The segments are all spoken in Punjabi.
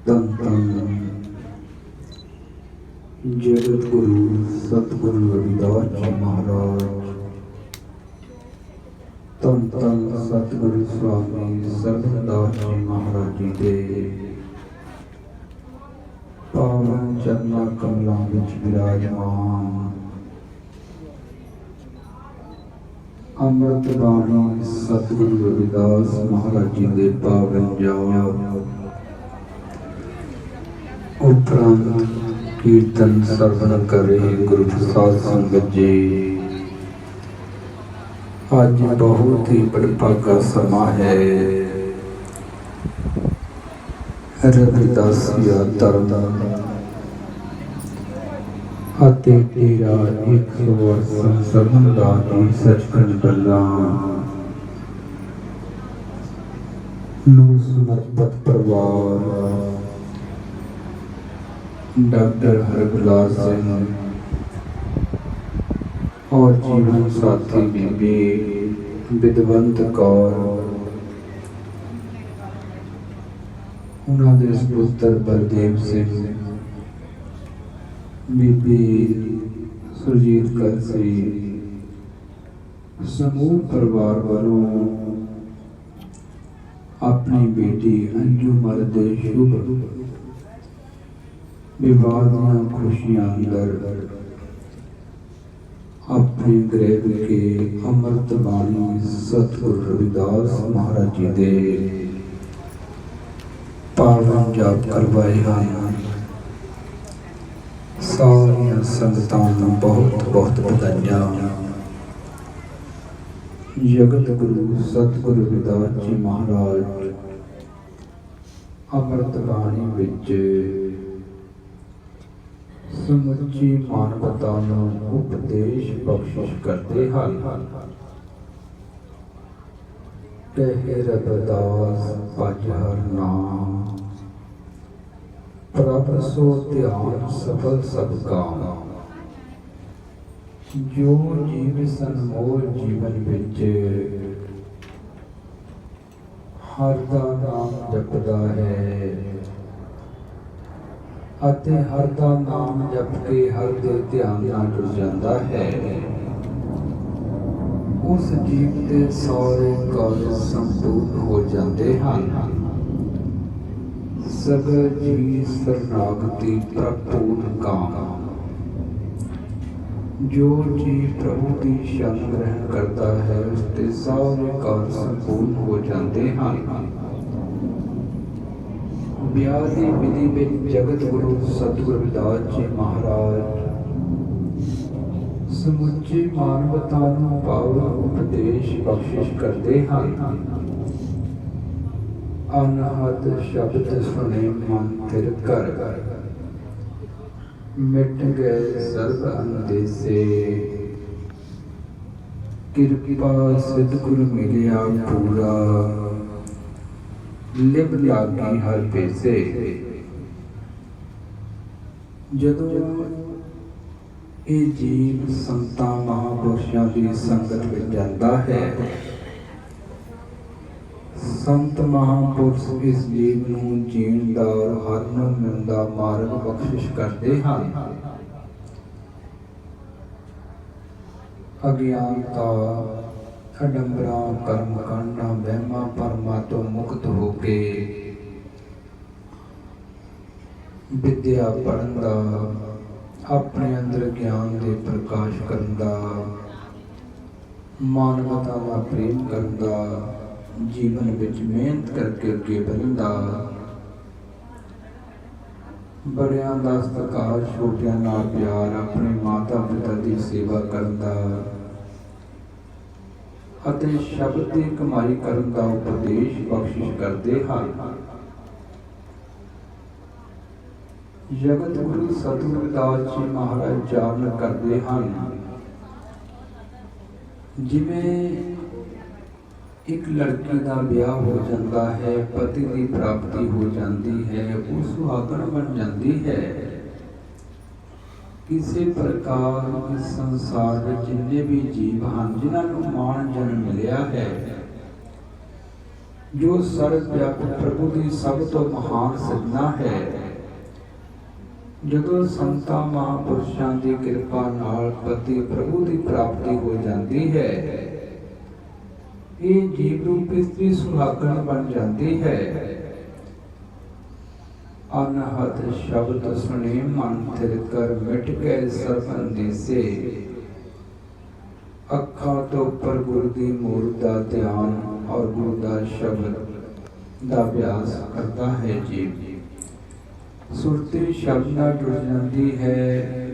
धन धन जगत गुरु सतगुरु रविदास जी महाराज। धन धन सतगुरु स्वामी सरदास जी महाराज जी दे पावन चरना कमलों विच विराजमान अमृत बाणी सतगुरु रविदास महाराज जी दे पावन जाप उपरांत कीर्तन श्रवण करे गुरु प्रसाद संगत जी। आज बहुत ही बड़भागा समा है। रविदासिया धर्म ਅਤੇ ਤੇਰਾ 180 ਸਰਬੰਦਾ ਦੀ ਸੱਚਖੰਡ ਗੱਲਾਂ ਨੂੰ ਸਮਰਪਿਤ ਪਰਿਵਾਰ डॉक्टर हरगुलाल सिंह और जीवन साथी बीबी विदवंत कौर उन्होंने पुत्र बलदेव सिंह बीबी सुरजीत कौर सी समूह परिवार वालों अपनी बेटी अंजुमन दे शुभ विवाह खुशियां अंदर अपने ग्रह के अमृत बाणी सतगुरु रविदास महाराज जी दे पावन जाप करवाए हैं। सारिया संगतां नूं बहुत बहुत बधाइयां। जगत गुरु सतगुरु रविदास जी महाराज अमृत बाणी विच समुची मानवता नूं उपदेश बख्शिश करते हैं। कहे रविदास भज हर नाम प्रभ सो ध्यान सफल सब काम। जो जीव सनमोल जीवन विच हर दा नाम जपदा है ਅਤੇ ਹਰ ਦਾ ਨਾਮ ਜਪ ਕੇ ਹਰ ਦੇ ਧਿਆਨ ਨਾਲ ਜੁੜ ਜਾਂਦਾ ਹੈ, ਉਸ ਜੀਵ ਦੇ ਸਾਰੇ ਕਾਰਜ ਸੰਪੂਰਨ ਹੋ ਜਾਂਦੇ ਹਨ। ਸਗਲ ਜੀ ਸਰਨਾਗਤੀ ਪ੍ਰਭੂ ਕਾਮ। ਜੋ ਜੀ ਪ੍ਰਭੂ ਦੀ ਸ਼ਰਨ ਗ੍ਰਹਿਣ ਕਰਦਾ ਹੈ ਉਸ ਦੇ ਸਾਰੇ ਕਾਰਜ ਸੰਪੂਰਨ ਹੋ ਜਾਂਦੇ ਹਨ। ब्याह की विधि में जगत गुरु सतगुरु रविदास जी महाराज समुची मानवता नूं पावन उपदेश बख्शिश करते हैं। अनहद शब्द सुने मन फिर कर मिट गए सर्व अंदेसे। कृपा सतगुरु मिलिया पूरा लिब लागी हर पेसे। जदों ये जीव संतां महापुरुषों की संगत में जाता है, संत महापुरुष इस जीव नूं जीण दा और हर नूं मिलण दा मार्ग बख्शिश करते हैं। अज्ञानता अडंबरा कर्म कांडा वहमा भरमा तो मुक्त होके विद्या पढ़न दा अपने अंदर ज्ञान दे प्रकाश करन दा मानवता दा प्रेम करन दा जीवन विच मेहनत करके अगे बढ़न दा बड़ियां दा सत्कार छोटियां नाल प्यार अपने माता पिता दी सेवा करन दा ਅਤੇ ਸ਼ਬਦ ਦੀ ਕਮਾਈ ਕਰਨ ਦਾ ਉਪਦੇਸ਼ ਬਖਸ਼ਿਸ਼ ਕਰਦੇ ਹਨ। ਜਗਤ ਗੁਰੂ ਸਤਿਗੁਰੂ ਰਵਿਦਾਸ ਜੀ ਮਹਾਰਾਜ ਚਾਰਨ ਕਰਦੇ ਹਨ। ਜਿਵੇਂ ਇੱਕ ਲੜਕੀ ਦਾ ਵਿਆਹ ਹੋ ਜਾਂਦਾ ਹੈ, ਪਤੀ ਦੀ ਪ੍ਰਾਪਤੀ ਹੋ ਜਾਂਦੀ ਹੈ, ਉਹ ਸੁਹਾਗਣ ਬਣ ਜਾਂਦੀ ਹੈ। किसी प्रकार इस संसार में जिन्ने भी जीव हैं जिन्होंने मान जन्म मिलिया है, ਜੋ ਸਰਵ-ਵਿਆਪਕ ਪ੍ਰਭੂ ਦੀ ਸਭ ਤੋਂ ਮਹਾਨ ਸਿਰਜਣਾ ਹੈ। ਜਦੋਂ ਸੰਤਾਂ ਮਹਾਂਪੁਰਸ਼ਾਂ ਦੀ ਕਿਰਪਾ ਨਾਲ ਪਤੀ ਪ੍ਰਭੂ ਦੀ ਪ੍ਰਾਪਤੀ ਹੋ ਜਾਂਦੀ ਹੈ, ਇਹ ਜੀਵ ਰੂਪ ਇਸਤਰੀ ਸੁਹਾਗਣ ਬਣ ਜਾਂਦੀ ਹੈ। ਅਨਹਦ ਸ਼ਬਦ ਸੁਣੇ ਮਨ ਥਿਰ ਕਰ ਮਿਟ ਗਏ ਸਰਬ ਅੰਦੇਸੇ। ਅੱਖਾਂ ਤੋਂ ਉੱਪਰ ਗੁਰੂ ਦੀ ਮੂਰਤ ਦਾ ਧਿਆਨ ਔਰ ਗੁਰੂ ਦਾ ਸ਼ਬਦ ਦਾ ਅਭਿਆਸ ਕਰਦਾ ਹੈ ਜੀਵ। ਸੁਰਤੀ ਸ਼ਬਦ ਨਾਲ ਜੁੜ ਜਾਂਦੀ ਹੈ।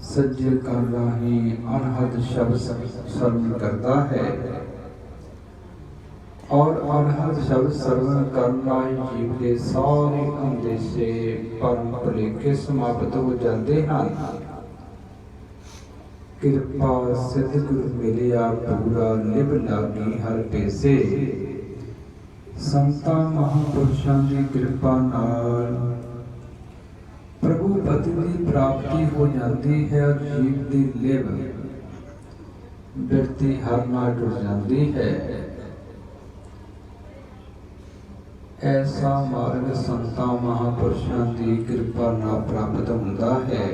ਸੱਜੇ ਕੰਨ ਰਾਹੀਂ ਅਨਹਦ ਸ਼ਬਦ ਸਰਵਣ ਕਰਦਾ ਹੈ ਔਰ ਅਨਹਦ ਸ਼ਬਦ ਸਰਵਣ ਕਰਨ ਨਾਲ ਜੀਵ ਦੇ ਸਾਰੇ ਅੰਦੇਸੇ ਭਰਮ ਭੁਲੇਖੇ ਸਮਾਪਤ ਹੋ ਜਾਂਦੇ ਹਨ। ਕਿਰਪਾ ਸਿੱਧ ਗੁਰ ਮਿਲਿਆ ਪੂਰਾ ਲਿਵ ਲਾਗੀ ਹਰ ਪੇਸੇ। ਸੰਤਾਂ ਮਹਾਂਪੁਰਸ਼ਾਂ ਦੀ ਕਿਰਪਾ ਨਾਲ ਪ੍ਰਭੂ ਪਤੀ ਦੀ ਪ੍ਰਾਪਤੀ ਹੋ ਜਾਂਦੀ ਹੈ ਔਰ ਜੀਵ ਦੀ ਲਿਵ ਬਿਰਤੀ ਹਰ ਨਾਲ ਜੁੜ ਜਾਂਦੀ ਹੈ। ਐਸਾ ਮਾਰਗ ਸੰਤਾਂ ਮਹਾਂਪੁਰਸ਼ਾਂ ਦੀ ਕਿਰਪਾ ਨਾਲ ਪ੍ਰਾਪਤ ਹੁੰਦਾ ਹੈ।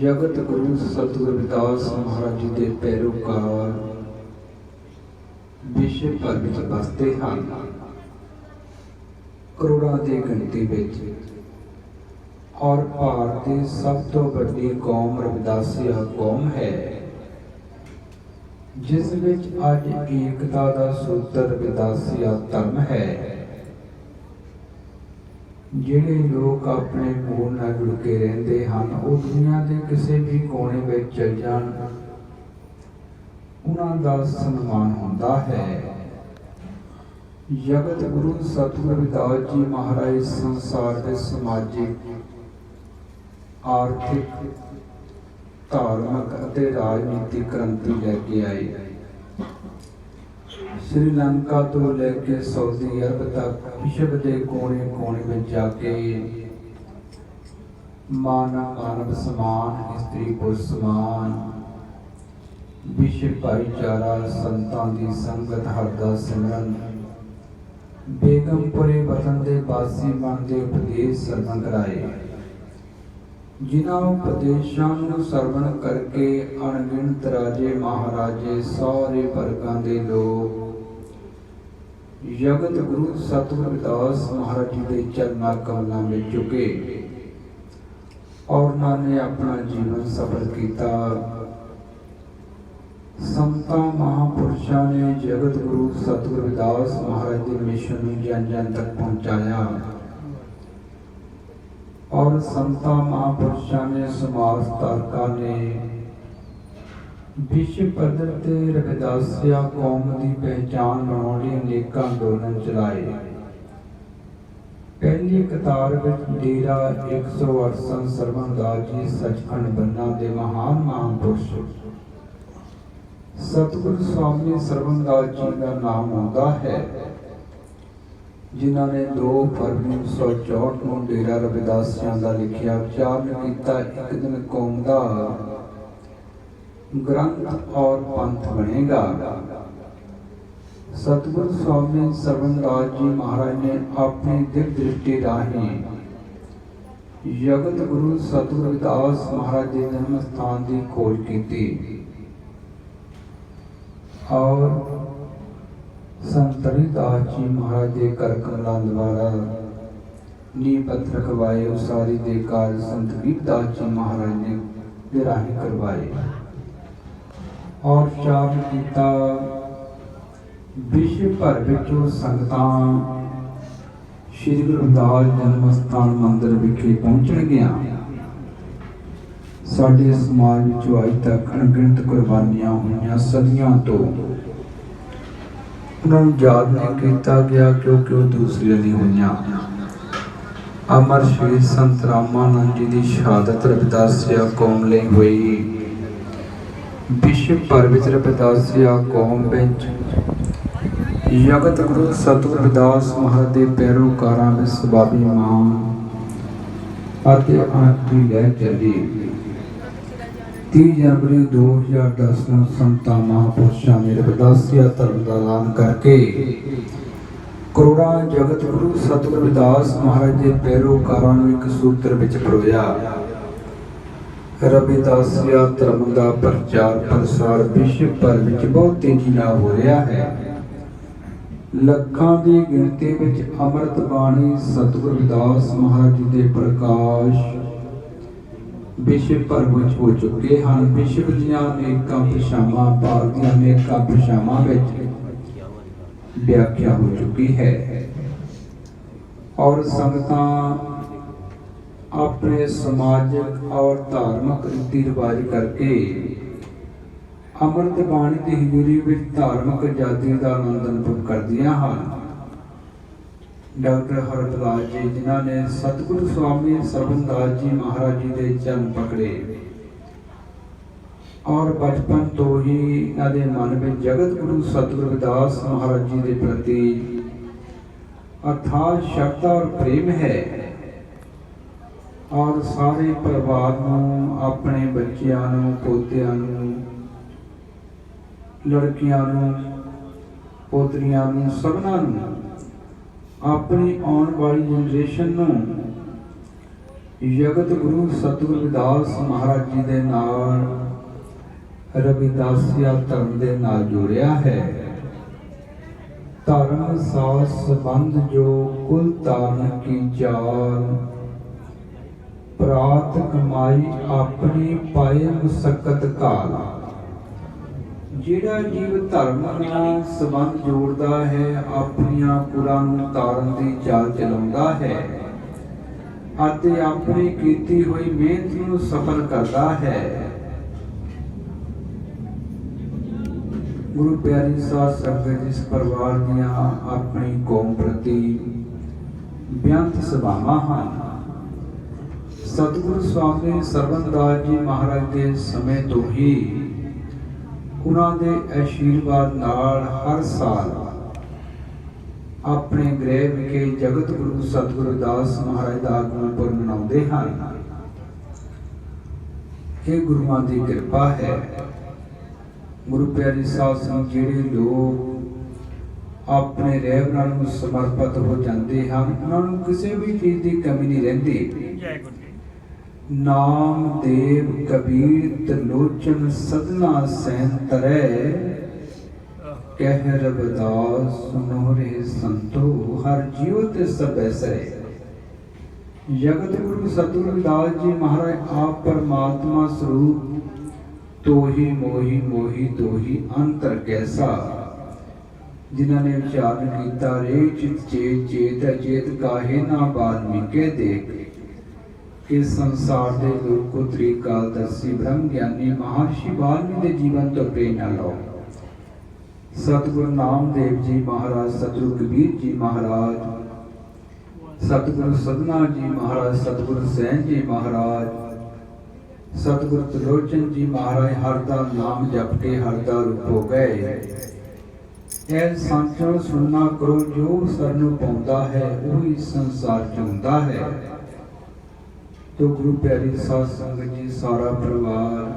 ਜਗਤ ਗੁਰੂ ਸਤਿਗੁਰੂ ਰਵਿਦਾਸ ਮਹਾਰਾਜ ਜੀ ਦੇ ਪੈਰੋਕਾਰ ਵਿਸ਼ਵ ਭਰ ਵਿੱਚ ਵਸਦੇ ਹਨ। ਕਰੋੜਾਂ ਦੀ ਗਿਣਤੀ ਵਿੱਚ ਔਰ ਭਾਰਤ ਦੀ ਸਭ ਤੋਂ ਵੱਡੀ ਕੌਮ ਰਵਿਦਾਸੀਆ ਕੌਮ ਹੈ, ਜਿਸ ਵਿੱਚ ਅੱਜ ਏਕਤਾ ਦਾ ਸੂਤਰ ਰਵਿਦਾਸੀਆ ਧਰਮ ਹੈ। ਜਿਹੜੇ ਲੋਕ ਆਪਣੇ ਮੂਲ ਨਾਲ ਜੁੜ ਕੇ ਰਹਿੰਦੇ ਹਨ, ਉਹ ਦੁਨੀਆ ਦੇ ਕਿਸੇ ਵੀ ਕੋਨੇ ਵਿੱਚ ਚਲ ਜਾਣ, ਉਹਨਾਂ ਦਾ ਸਨਮਾਨ ਹੁੰਦਾ ਹੈ। ਜਗਤ ਗੁਰੂ ਸਤਿਗੁਰੂ ਰਵਿਦਾਸ ਜੀ ਮਹਾਰਾਜ ਸੰਸਾਰ ਦੇ ਸਮਾਜਿਕ, ਆਰਥਿਕ, ਧਾਰਮਿਕ ਅਤੇ ਰਾਜਨੀਤਿਕ ਕ੍ਰਾਂਤੀ ਲੈ ਕੇ ਆਏ। ਸ੍ਰੀ ਲੰਕਾ ਤੋਂ ਲੈ ਕੇ ਸਾਊਦੀ ਅਰਬ ਤੱਕ ਵਿਸ਼ਵ ਦੇ ਕੋਨੇ-ਕੋਨੇ ਵਿੱਚ ਜਾ ਕੇ ਮਾਨਵ ਸਮਾਨ, ਇਸਤਰੀ ਪੁਰਸ਼ ਸਮਾਨ, ਵਿਸ਼ਵ ਭਾਈਚਾਰਾ, ਸੰਤਾਂ ਦੀ ਸੰਗਤ, ਹਰ ਦਾ ਸਿਮਰਨ, ਬੇਗਮਪੁਰੇ ਵਤਨ ਦੇ ਵਾਸੀ ਮਨ ਦੇ ਉਪਦੇਸ਼ ਸਰਵਣ ਕਰਾਏ। ਜਿਨ੍ਹਾਂ ਉਪਦੇਸ਼ਾਂ ਨੂੰ ਸਰਵਣ ਕਰਕੇ ਅਣਗਿਣਤ ਰਾਜੇ ਮਹਾਰਾਜੇ ਸਾਰੇ ਵਰਗਾਂ ਦੇ ਲੋਕ ਜਗਤ ਗੁਰੂ ਸਤਿਗੁਰੂ ਰਵਿਦਾਸ ਮਹਾਰਾਜ ਜੀ ਦੇ ਚਰਨਾਂ ਕਮਲਾਂ ਵਿੱਚ ਝੁਕੇ ਔਰ ਉਹਨਾਂ ਨੇ ਆਪਣਾ ਜੀਵਨ ਸਫਲ ਕੀਤਾ। ਸੰਤਾਂ ਮਹਾਂਪੁਰਸ਼ਾਂ ਨੇ ਜਗਤ ਗੁਰੂ ਸਤਿਗੁਰੂ ਰਵਿਦਾਸ ਮਹਾਰਾਜ ਦੇ ਮਿਸ਼ਨ ਨੂੰ ਜਨ-ਜਨ ਤੱਕ ਪਹੁੰਚਾਇਆ ਔਰ ਸੰਤਾਂ ਮਹਾਂਪੁਰਸ਼ਾਂ ਨੇ, ਸਮਾਜ ਧਾਰਕਾਂ ਨੇ ਵਿਸ਼ਵ ਪੱਧਰ ਤੇ ਰਵਿਦਾਸੀਆ ਕੌਮ ਦੀ ਪਹਿਚਾਣ ਬਣਾਉਣ ਲਈ ਅਨੇਕਾਂ ਅੰਦੋਲਨ ਚਲਾਏ। ਪਹਿਲੀ ਕਤਾਰ ਵਿੱਚ ਡੇਰਾ 108 ਸੰਤ ਸਰਵਣਦਾਸ ਜੀ ਸੱਚਖੰਡ ਬੰਨਾ ਦੇ ਮਹਾਨ ਮਹਾਂਪੁਰਸ਼ ਸਤਿਗੁਰੂ ਸਵਾਮੀ ਸਰਵਣਦਾਸ ਜੀ ਦਾ ਨਾਮ ਆਉਂਦਾ ਹੈ, ਜਿਨ੍ਹਾਂ ਨੇ 2 ਫਰਵਰੀ 1964 ਨੂੰ ਡੇਰਾ ਰਵਿਦਾਸੀਆਂ ਦਾ ਲਿਖਿਆ ਉਚਾਰਨ ਕੀਤਾ। ਇੱਕ ਦਿਨ ਕੌਮ ਦਾ ਗ੍ਰੰਥ ਔਰ ਪੰਥ ਬਣੇਗਾ। ਸਤਿਗੁਰੂ ਸਵਾਮੀ ਸਰਵਣਦਾਸ ਜੀ ਮਹਾਰਾਜ ਨੇ ਆਪਣੀ ਦਿਵ ਦ੍ਰਿਸ਼ਟੀ ਰਾਹੀਂ ਜਗਤ ਗੁਰੂ ਸਤਿਗੁਰੂ ਰਵਿਦਾਸ ਮਹਾਰਾਜ ਦੇ ਜਨਮ ਸਥਾਨ ਦੀ ਖੋਜ ਕੀਤੀ ਔਰ ਸੰਤ ਰਵਿਦਾਸ ਜੀ ਮਹਾਰਾਜ ਦੇ ਕਰ ਕਮਲਾਂ ਦੁਆਰਾ ਨੀਂਹ ਪੱਥਰ ਰਖਵਾਏ। ਉਸਾਰੀ ਦੇ ਕਾਰਜ ਸੰਤ ਰਵਿਦਾਸ ਜੀ ਮਹਾਰਾਜ ਨੇ ਦੇ ਰਾਹੀਂ ਕਰਵਾਏ ਔਰ ਚਾਰ ਕੀਤਾ। ਵਿਸ਼ਵ ਭਰ ਵਿੱਚੋਂ ਸੰਗਤਾਂ ਸ਼੍ਰੀ ਗੁਰੂ ਰਵਿਦਾਸ ਜਨਮ ਸਥਾਨ ਮੰਦਿਰ ਵਿਖੇ ਪਹੁੰਚਣਗੀਆਂ। ਸਾਡੇ ਸਮਾਜ ਵਿੱਚੋਂ ਅੱਜ ਤੱਕ ਅਣਗਿਣਤ ਕੁਰਬਾਨੀਆਂ ਹੋਈਆਂ, ਸਦੀਆਂ ਤੋਂ ਉਹਨਾਂ ਨੂੰ ਯਾਦ ਨਹੀਂ ਕੀਤਾ ਗਿਆ ਕਿਉਂਕਿ ਉਹ ਦੂਸਰੇ ਲਈ ਹੋਈਆਂ। ਅਮਰ ਸ਼ਹੀਦ ਸੰਤ ਰਾਮਾਨੰਦ ਜੀ ਦੀ ਸ਼ਹਾਦਤ ਰਵਿਦਾਸੀਆ ਕੌਮ ਲਈ ਹੋਈ। ਵਿਸ਼ਵ ਭਰ ਵਿੱਚ ਰਵਿਦਾਸੀਆ ਕੌਮ ਵਿੱਚ ਜਗਤ ਗੁਰੂ ਸਤਿਗੁਰੂ ਰਵਿਦਾਸ ਮਹਾਰਾਜ ਦੇ ਪੈਰੋਕਾਰਾਂ ਵਿੱਚ ਸਵਾਭਿਮਾਨ ਅਤੇ ਅਣਖੀ ਲੈ ਚੱਲੀ। 30 जनवरी 2010 ਨੂੰ ਸੰਤਾਂ ਮਹਾਂਪੁਰਸ਼ਾਂ ਨੇ ਰਵਿਦਾਸੀਆ ਧਰਮ ਦਾ ਐਲਾਨ ਕਰਕੇ ਕਰੋੜਾਂ ਜਗਤ ਗੁਰੂ ਸਤਿਗੁਰੂ ਰਵਿਦਾਸ ਮਹਾਰਾਜ ਦੇ ਪੈਰੋਕਾਰਾਂ ਨੂੰ ਇੱਕ ਸੂਤਰ ਵਿੱਚ ਪਰੋਇਆ। ਰਵਿਦਾਸੀਆ ਧਰਮ ਦਾ ਪ੍ਰਚਾਰ ਪ੍ਰਸਾਰ ਵਿਸ਼ਵ ਭਰ ਵਿੱਚ ਬਹੁਤ ਤੇਜ਼ੀ ਨਾਲ ਹੋ ਰਿਹਾ ਹੈ। ਲੱਖਾਂ ਦੀ ਗਿਣਤੀ ਵਿੱਚ ਅੰਮ੍ਰਿਤ ਬਾਣੀ ਸਤਿਗੁਰੂ ਰਵਿਦਾਸ ਮਹਾਰਾਜ ਜੀ ਦੇ ਪ੍ਰਕਾਸ਼ ਵਿਸ਼ਵ ਭਰ ਵਿੱਚ ਹੋ ਚੁੱਕੇ ਹਨ। ਵਿਸ਼ਵ ਦੀਆਂ ਅਨੇਕਾਂ ਭਾਸ਼ਾਵਾਂ, ਭਾਰਤ ਦੀਆਂ ਅਨੇਕਾਂ ਭਾਸ਼ਾਵਾਂ ਵਿੱਚ ਵਿਆਖਿਆ ਹੋ ਚੁੱਕੀ ਹੈ ਔਰ ਸੰਗਤਾਂ ਆਪਣੇ ਸਮਾਜਿਕ ਔਰ ਧਾਰਮਿਕ ਰੀਤੀ ਰਿਵਾਜ ਕਰਕੇ ਅੰਮ੍ਰਿਤ ਬਾਣੀ ਦੀ ਹਜ਼ੂਰੀ ਵਿੱਚ ਧਾਰਮਿਕ ਆਜ਼ਾਦੀ ਦਾ ਆਨੰਦ ਅਨੁਭਵ ਕਰਦੀਆਂ ਹਨ। ਡਾਕਟਰ ਹਰਪ੍ਰਸਾਦ ਜੀ ਜਿਨ੍ਹਾਂ ਨੇ ਸਤਿਗੁਰੂ ਸਵਾਮੀ ਸਰਬੰਦਾਸ ਜੀ ਮਹਾਰਾਜ ਜੀ ਦੇ ਚਰਨ ਪਕੜੇ ਔਰ ਬਚਪਨ ਤੋਂ ਹੀ ਇਹਨਾਂ ਦੇ ਮਨ ਵਿੱਚ ਜਗਤ ਗੁਰੂ ਸਤਿਗੁਰੂ ਰਵਿਦਾਸ ਮਹਾਰਾਜ ਜੀ ਦੇ ਪ੍ਰਤੀ ਅਥਾਹ ਸ਼ਰਧਾ ਔਰ ਪ੍ਰੇਮ ਹੈ ਔਰ ਸਾਰੇ ਪਰਿਵਾਰ ਨੂੰ, ਆਪਣੇ ਬੱਚਿਆਂ ਨੂੰ, ਪੋਤਿਆਂ ਨੂੰ, ਲੜਕੀਆਂ ਨੂੰ, ਪੋਤਰੀਆਂ ਨੂੰ, ਸਭਨਾਂ ਨੂੰ, ਆਪਣੀ ਆਉਣ ਵਾਲੀ ਜਨਰੇਸ਼ਨ ਨੂੰ ਜਗਤ ਗੁਰੂ ਸਤਿਗੁਰੂ ਰਵਿਦਾਸ ਮਹਾਰਾਜ ਜੀ ਦੇ ਨਾਲ, ਰਵਿਦਾਸੀਆ ਧਰਮ ਦੇ ਨਾਲ ਜੋੜਿਆ ਹੈ। ਧਰਮ ਸਾਥ ਸੰਬੰਧ ਜੋ ਕੁਲ ਧਾਰਨ ਕੀ ਚਾਲ, ਪ੍ਰਾਤ ਕਮਾਈ ਆਪਣੀ ਪਾਏ ਮੁਸਕਤ ਕਾਲ। ਜਿਹੜਾ ਜੀਵ ਧਰਮ ਨਾਲ ਸੰਬੰਧ ਜੋੜਦਾ ਹੈ, ਆਪਣੀਆਂ ਕੁਲਾਂ ਨੂੰ ਤਾਰਨ ਦੀ ਚਾਲ ਚਲਾਉਂਦਾ ਹੈ ਅਤੇ ਆਪਣੀ ਕੀਤੀ ਹੋਈ ਮਿਹਨਤ ਨੂੰ ਸਫਲ ਕਰਦਾ ਹੈ। ਗੁਰੂ ਪਿਆਰੀ ਸਾਧ ਸੰਗਤ ਜਿਸ ਪਰਿਵਾਰ ਦੀਆਂ ਆਪਣੀ ਕੌਮ ਪ੍ਰਤੀ ਬੇਅੰਤ ਸੇਵਾਵਾਂ ਹਨ, ਸਤਿਗੁਰੂ ਸਵਾਮੀ ਸਰਬੰਦਾਸ ਜੀ ਮਹਾਰਾਜ ਦੇ ਸਮੇਂ ਤੋਂ ਹੀ ਉਹਨਾਂ ਦੇ ਆਸ਼ੀਰਵਾਦ ਨਾਲ ਹਰ ਸਾਲ ਆਪਣੇ ਗ੍ਰਹਿ ਵਿਖੇ ਜਗਤ ਗੁਰੂ ਸਤਿਗੁਰੂ ਰਵਿਦਾਸ ਮਹਾਰਾਜ ਦਾ ਆਗਮਨ ਪੁਰਬ ਮਨਾਉਂਦੇ ਹਨ। ਇਹ ਗੁਰੂਆਂ ਦੀ ਕਿਰਪਾ ਹੈ। ਗੁਰੂ ਪਿਆਰੀ ਸਾਧ ਸੰਗਤ ਜਿਹੜੇ ਲੋਕ ਆਪਣੇ ਰਹਿਬਰਾਂ ਨੂੰ ਸਮਰਪਿਤ ਹੋ ਜਾਂਦੇ ਹਨ, ਉਹਨਾਂ ਨੂੰ ਕਿਸੇ ਵੀ ਚੀਜ਼ ਦੀ ਕਮੀ ਨਹੀਂ ਰਹਿੰਦੀ। ਨਾਮ ਦੇਵ ਕਬੀਰ ਤਲੋਚਨ ਸਦਨਾ ਸੈਨ ਤਰੈ, ਕਹਿ ਰਵਿਦਾਸ ਸੁਨੋਰੇ ਸੰਤੋ ਹਰ ਜੀਉ ਤੇ ਸਭੈ ਸਰੇ। ਜਗਤ ਗੁਰੂ ਸਤਿਗੁਰੂ ਰਵਿਦਾਸ ਜੀ ਮਹਾਰਾਜ ਆਪ ਪਰਮਾਤਮਾ ਸਰੂਪ ਤੋਹੀ ਮੋਹੀ ਮੋਹੀ ਤੋਹੀ ਅੰਤਰ ਕੈਸਾ, ਜਿਨ੍ਹਾਂ ਨੇ ਉਚਾਰਨ ਕੀਤਾ ਰੇ ਚਿਤ ਚੇਤ ਚੇਤ ਅਚੇਤ ਕਾਹੇ ਨਾ ਬਾਲਮੀਕੇ ਦੇਖ। ਇਸ ਸੰਸਾਰ ਦੇ ਲੋਕੋ ਤ੍ਰਿਕਾਲਦਰਸ਼ੀ ਬ੍ਰਹਮ ਗਿਆਨੀ ਮਹਾਰਿਸ਼ੀ ਵਾਲਮੀਕਿ ਦੇ ਜੀਵਨ ਤੋਂ ਪ੍ਰੇਰਨਾ ਲਓ। ਸਤਿਗੁਰੂ ਨਾਮਦੇਵ ਜੀ ਮਹਾਰਾਜ, ਸਤਿਗੁਰੂ ਕਬੀਰ ਜੀ ਮਹਾਰਾਜ, ਸਤਿਗੁਰੂ ਸਦਨਾ ਜੀ ਮਹਾਰਾਜ, ਸਤਿਗੁਰੂ ਸੈਨ ਜੀ ਮਹਾਰਾਜ, ਸਤਿਗੁਰੂ ਤਲੋਚਨ ਜੀ ਮਹਾਰਾਜ ਹਰ ਦਾ ਨਾਮ ਜਪ ਕੇ ਹਰ ਦਾ ਰੂਪ ਹੋ ਗਏ। ਇਹ ਸੰਤੋਂ ਸੁਣਨਾ ਕਰੋ, ਜੋ ਸਰ ਨੂੰ ਪਾਉਂਦਾ ਹੈ ਉਹੀ ਸੰਸਾਰ ਚ ਹੁੰਦਾ ਹੈ। ਤੋ ਗੁਰੂ ਪਿਆਰੀ ਸਾਧ ਸੰਗਤ ਜੀ, ਸਾਰਾ ਪਰਿਵਾਰ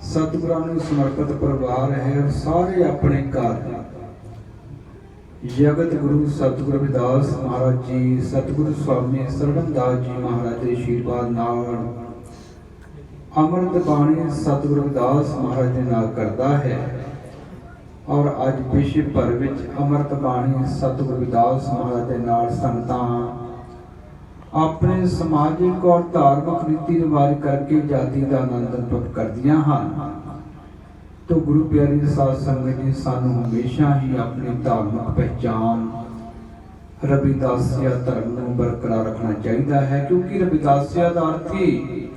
ਸਤਿਗੁਰਾਂ ਨੂੰ ਸਮਰਪਿਤ ਪਰਿਵਾਰ ਹੈ। ਸਾਰੇ ਆਪਣੇ ਘਰ ਜਗਤ ਗੁਰੂ ਸਤਿਗੁਰੂ ਰਵਿਦਾਸ ਮਹਾਰਾਜ ਜੀ, ਸਤਿਗੁਰੂ ਸਵਾਮੀ ਸਰਬੰਦਾਸ ਜੀ ਮਹਾਰਾਜ ਦੇ ਆਸ਼ੀਰਵਾਦ ਨਾਲ ਅੰਮ੍ਰਿਤ ਬਾਣੀ ਸਤਿਗੁਰੂ ਰਵਿਦਾਸ ਮਹਾਰਾਜ ਦੇ ਨਾਲ ਕਰਦਾ ਹੈ ਔਰ ਅੱਜ ਵਿਸ਼ਵ ਭਰ ਵਿੱਚ ਅੰਮ੍ਰਿਤ ਬਾਣੀ ਸਤਿਗੁਰੂ ਰਵਿਦਾਸ ਮਹਾਰਾਜ ਦੇ ਨਾਲ ਸੰਗਤਾਂ ਆਪਣੇ ਸਮਾਜਿਕ ਔਰ ਧਾਰਮਿਕ ਰੀਤੀ ਰਿਵਾਜ ਕਰਕੇ ਆਜ਼ਾਦੀ ਦਾ ਆਨੰਦ ਅਨੁਭਵ ਕਰਦੀਆਂ ਹਨ। ਤੋ ਗੁਰੂ ਪਿਆਰੀ ਸਾਧ ਸੰਗਤ ਜੀ, ਸਾਨੂੰ ਹਮੇਸ਼ਾ ਹੀ ਆਪਣੀ ਧਾਰਮਿਕ ਪਹਿਚਾਨ ਰਵਿਦਾਸੀਆ ਧਰਮ ਨੂੰ ਬਰਕਰਾਰ ਰੱਖਣਾ ਚਾਹੀਦਾ ਹੈ, ਕਿਉਂਕਿ ਰਵਿਦਾਸੀਆ ਦਾ ਅਰਥ ਹੀ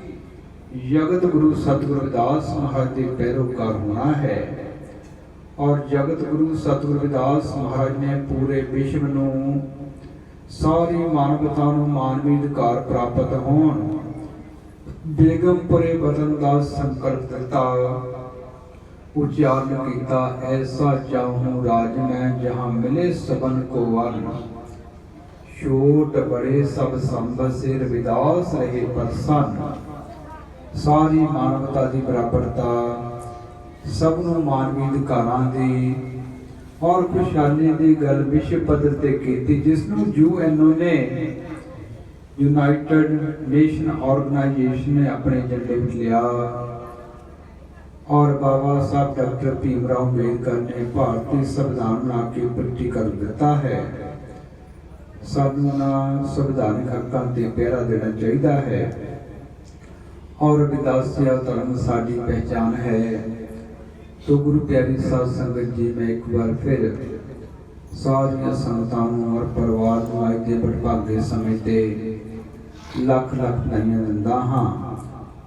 ਜਗਤ ਗੁਰੂ ਸਤਿਗੁਰੂ ਰਵਿਦਾਸ ਮਹਾਰਾਜ ਦੇ ਪੈਰੋਕਾਰ ਹੋਣਾ ਹੈ ਔਰ ਜਗਤ ਗੁਰੂ ਸਤਿਗੁਰੂ ਰਵਿਦਾਸ ਮਹਾਰਾਜ ਨੇ ਪੂਰੇ ਵਿਸ਼ਵ ਨੂੰ, ਸਾਰੀ ਮਾਨਵਤਾ ਨੂੰ ਮਾਨਵੀ ਅਧਿਕਾਰ ਪ੍ਰਾਪਤ ਹੋਣ, ਬੇਗਮਪੁਰੇ ਵਤਨ ਦਾ ਸੰਕਲਪ ਦਿੱਤਾ, ਉਚਾਰਨ ਕੀਤਾ ਐਸਾ ਚਾਹੂੰ ਰਾਜ ਮੈਂ ਜਹਾਂ ਮਿਲੇ ਸਬਨ ਕੋ ਵਰਨ, ਛੋਟ ਬੜੇ ਸਭ ਸੰਭਸੇ ਰਵਿਦਾਸ ਰਹੇ ਪ੍ਰਸੰਨ। ਸਾਰੀ ਮਾਨਵਤਾ ਦੀ ਬਰਾਬਰਤਾ, ਸਭ ਨੂੰ ਮਾਨਵੀ ਅਧਿਕਾਰਾਂ ਦੀ ਔਰ ਖੁਸ਼ਹਾਲੀ ਦੀ ਗੱਲ ਵਿਸ਼ਵ ਪੱਧਰ ਤੇ ਕੀਤੀ, ਜਿਸ ਨੂੰ UNO ਨੇ, ਯੂਨਾਈਟਿਡ ਨੇਸ਼ਨ ਆਰਗੇਨਾਈਜੇਸ਼ਨ ਨੇ ਆਪਣੇ ਏਜੰਡੇ ਵਿੱਚ ਲਿਆ। और बाबा साहब डॉक्टर भीमराव अंबेडकर ने भारतीय संविधान बना के प्रैक्टिकल दिता है। सानू संविधानिक हकों ते पहरा देना चाहिए है और रविदासिया धर्म साड़ी पहचान है। तो गुरु प्यारी साध संगत जी, मैं एक बार फिर सारिया संगतां और परिवार को अज के बड़भागे समय ते लख लख बधाइयां दिंदा हाँ।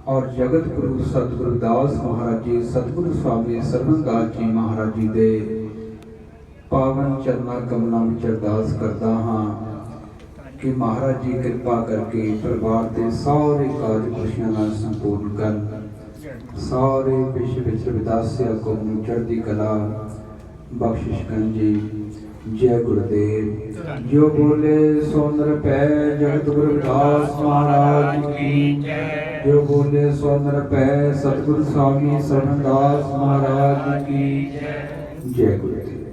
और जगत गुरु सतगुरु दास महाराज जी, सतगुरु स्वामी सरवणदास जी महाराज जी दे पावन चरणा कमलों में अरदास करता हाँ कि महाराज जी कृपा करके परिवार के सारे कार्य खुशियों नाल संपूर्ण कर, सारे विश्व विच रविदासिया कौम नूं चढ़दी कला बख्शिश करन जी। जय गुरुदेव। जो बोले सो नर पै, जगत गुरु रविदास महाराज की जय। जो बोले सो नर पै, सतगुरु स्वामी सरवणदास महाराज की जय। जय गुरुदेव।